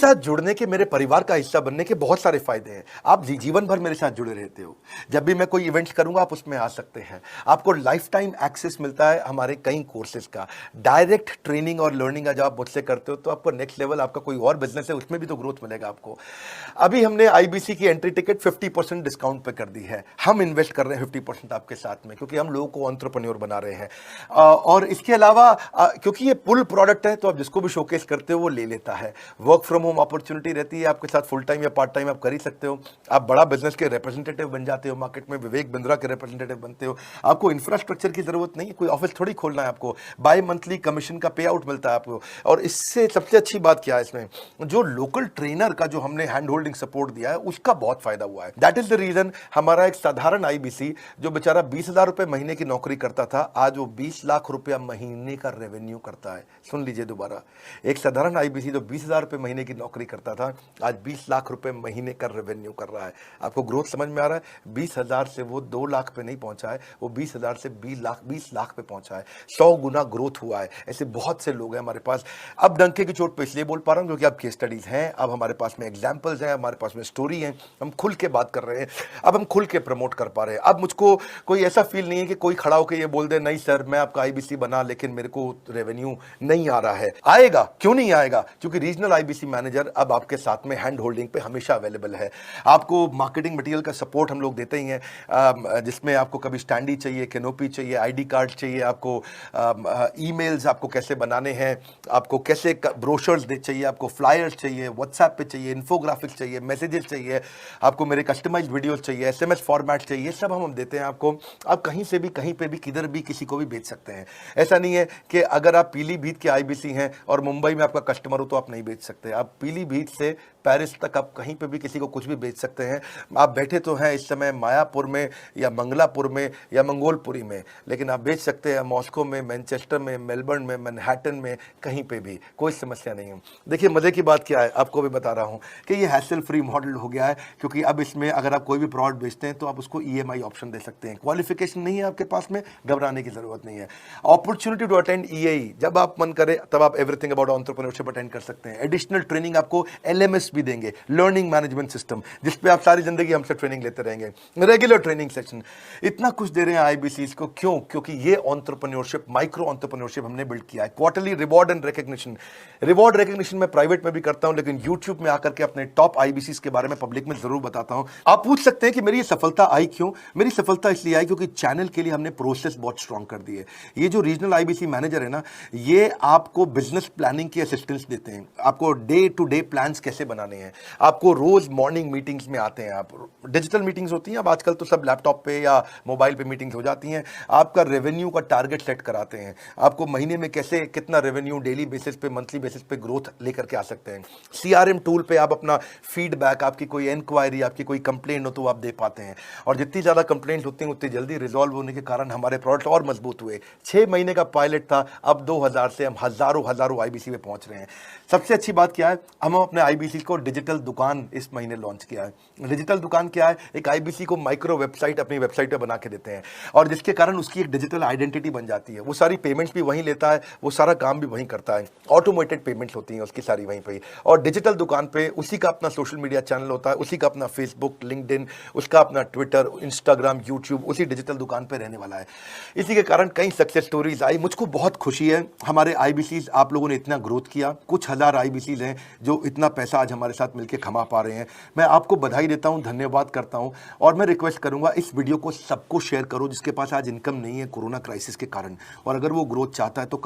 साथ जुड़ने के, मेरे परिवार का हिस्सा बनने के बहुत सारे फायदे हैं। आप जीवन भर मेरे साथ जुड़े रहते हो। जब भी मैं कोई इवेंट्स करूंगा आप उसमें आ सकते हैं। आपको लाइफ टाइम एक्सेस मिलता है हमारे कई कोर्सेज का। डायरेक्ट ट्रेनिंग और लर्निंग जब आप मुझसे करते हो तो आपको नेक्स्ट लेवल, आपका कोई और बिजनेस है उसमें भी तो ग्रोथ मिलेगा आपको। अभी हमने आईबीसी की एंट्री टिकट 50% डिस्काउंट पे कर दी है। हम इन्वेस्ट कर रहे हैं 50% आपके साथ में, क्योंकि हम लोगों को एंटरप्रेन्योर बना रहे हैं। और इसके अलावा क्योंकि ये पुल प्रोडक्ट है तो आप जिसको भी शोकेस करते हो वो ले लेता है। वर्क फ्रॉम होम अपॉर्चुनिटी रहती है आपके साथ, फुल टाइम या पार्ट टाइम आप कर ही सकते हो। आप बड़ा बिजनेस के रिप्रेजेंटेटिव बन जाते हो, मार्केट में विवेक बिंद्रा के रिप्रेजेंटेटिव बनते हो। आपको इंफ्रास्ट्रक्चर की जरूरत नहीं है, कोई ऑफिस थोड़ी खोलना है आपको। बाय मंथली कमीशन का पे आउट मिलता है आपको। और इससे सबसे अच्छी बात क्या है, इसमें जो लोकल ट्रेनर का जो हमने हैंड होल्डिंग सपोर्ट दिया है उसका बहुत फायदा हुआ है। दैट इज द रीजन हमारा एक साधारण आईबीसी जो बेचारा 20,000 रुपए महीने की नौकरी करता था, आज वो 20 लाख रुपया महीने का रेवेन्यू करता है। सुन लीजिए दोबारा, एक साधारण आईबीसी जो 20,000 रुपए महीने की नौकरी करता था आज 20 लाख रुपए महीने का रेवेन्यू कर रहा है। आपको ग्रोथ समझ में आ रहा है? 20,000 से वो 2 लाख पे नहीं पहुंचा है, वो 20,000 से 20 लाख पे पहुंचा है। 100 गुना ग्रोथ हुआ है। ऐसे बहुत से लोग हैं हमारे पास। अब डंके की चोट पे इसलिए बोल पा रहा हूं क्योंकि अब केस स्टडीज हैं, अब हमारे पास में एग्जाम्पल्स हैं, हमारे पास में स्टोरी है, हम खुल के बात कर रहे हैं, अब हम खुल के प्रमोट कर पा रहे हैं। अब मुझको कोई ऐसा फील नहीं है कि कोई खड़ा होकर ये बोल दे नहीं सर मैं आपका आईबीसी बना लेकिन मेरे को रेवेन्यू नहीं आ रहा है। आएगा, क्यों नहीं आएगा? क्योंकि रीजनल आईबीसी मैनेजर अब आपके साथ में हैंड होल्डिंग पे हमेशा अवेलेबल है। आपको मार्केटिंग मटेरियल का सपोर्ट हम लोग देते ही हैं, जिसमें आपको कभी स्टैंडी चाहिए, कैनोपी चाहिए, आईडी कार्ड चाहिए, आपको ईमेल्स आपको कैसे बनाने हैं, आपको कैसे ब्रोशर्स चाहिए, आपको फ्लायर्स चाहिए, व्हाट्सएप पे चाहिए, इन्फोग्राफिक्स चाहिए, मैसेजेस चाहिए, आपको मेरे कस्टमाइज्ड वीडियोस चाहिए, एसएमएस फॉर्मेट चाहिए, सब हम देते हैं आपको। आप कहीं से भी, कहीं पे भी, किधर भी, किसी को भी बेच सकते हैं। ऐसा नहीं है कि अगर आप पीलीभीत के आईबीसी हैं और मुंबई में आपका कस्टमर हो तो आप नहीं बेच सकते। आप पीलीभीत से पेरिस तक आप कहीं पे भी किसी को कुछ भी बेच सकते हैं। आप बैठे तो हैं इस समय मायापुर में या मंगलापुर में या मंगोलपुरी में, लेकिन आप बेच सकते हैं मॉस्को में, मैनचेस्टर में, मेलबर्न में, मैनहट्टन में, कहीं पे भी, कोई समस्या नहीं है। देखिए मजे की बात क्या है, आपको भी बता रहा हूं कि ये हैसल फ्री मॉडल हो गया है, क्योंकि अब इसमें अगर आप कोई भी प्रोडक्ट बेचते हैं तो आप उसको ईएमआई ऑप्शन दे सकते हैं। क्वालिफिकेशन नहीं है आपके पास में, घबराने की जरूरत नहीं है। अपॉर्चुनिटी टू अटेंड ईएई, जब आप मन करे तब आप एवरीथिंग अबाउट एंटरप्रेन्योरशिप अटेंड कर सकते हैं। एडिशनल ट्रेनिंग आपको एलएमएस भी देंगे, लर्निंग मैनेजमेंट सिस्टम, जिसपे आप सारी जिंदगी हमसे ट्रेनिंग लेते रहेंगे। रेगुलर ट्रेनिंग सेक्शन, इतना कुछ दे रहे हैं आईबीसीज को। क्यों? क्योंकि ये एंटरप्रेन्योरशिप, माइक्रो एंटरप्रेन्योरशिप हमने बिल्ड किया है। Quarterly reward and recognition, reward recognition मैं प्राइवेट में भी करता हूं, लेकिन यूट्यूब में आकर के अपने टॉप आईबीसीज के बारे में पब्लिक में जरूर बताता हूं। आप पूछ सकते हैं कि मेरी ये सफलता आई क्यों? मेरी सफलता इसलिए आई क्योंकि चैनल के लिए हमने प्रोसेस बहुत स्ट्रांग कर दी है। ये जो रीजनल आईबीसी मैनेजर है ना, ये आपको बिजनेस प्लानिंग की असिस्टेंस देते हैं, आपको डे टू डे प्लान्स कैसे बनाने हैं, आपको रोज मॉर्निंग मीटिंग्स में आते हैं। आप डिजिटल मीटिंग्स होती हैं, अब आजकल तो सब लैपटॉप पे या मोबाइल पे मीटिंग्स हो जाती हैं। आपका रेवेन्यू का टारगेट सेट कराते हैं, आपको महीने में कैसे कितना रेवेन्यू डेली बेसिस पे, मंथली बेसिस पे ग्रोथ लेकर के आ सकते हैं। सीआरएम टूल पे आप अपना फीडबैक, आपकी कोई इंक्वायरी, आपकी कोई कंप्लेंट हो तो आप दे पाते हैं। और जितनी ज्यादा कंप्लेंट होती हैं उतनी जल्दी रिजॉल्व होने के कारण हमारे प्रोडक्ट और मजबूत हुए। 6 महीने का पायलट था, अब 2000 से हम हजारों आईबीसी में पहुंच रहे हैं। सबसे अच्छी बात क्या है, हम अपने आईबीसी को डिजिटल दुकान इस महीने लॉन्च किया है। डिजिटल दुकान क्या है? एक आईबीसी को माइक्रो वेबसाइट अपनी वेबसाइट पे बना के देते हैं, और जिसके कारण उसकी एक डिजिटल आइडेंटिटी बन जाती है। वो सारी पेमेंट्स भी वहीं लेता है, वो सारा काम भी वहीं करता है, ऑटोमेटेड पेमेंट्स होती हैं उसकी सारी वहीं पे। और डिजिटल दुकान पे उसी का अपना सोशल मीडिया चैनल होता है, उसी का अपना फेसबुक, लिंक्डइन, उसका अपना ट्विटर, इंस्टाग्राम, यूट्यूब उसी डिजिटल दुकान पे रहने वाला है। इसी के कारण कई सक्सेस स्टोरीज आई। मुझको बहुत खुशी है, हमारे आईबीसीज आप लोगों ने इतना ग्रोथ किया। कुछ हजार आईबीसीज हैं जो इतना पैसा आज हमारे साथ मिलकर कमा पा रहे हैं। मैं आपको बधाई देता हूं, धन्यवाद करता हूं, और मैं रिक्वेस्ट करूंगा इस वीडियो को सबको शेयर करो जिसके पास आज इनकम नहीं है कोरोना क्राइसिस के कारण, और अगर वो ग्रोथ चाहता है तो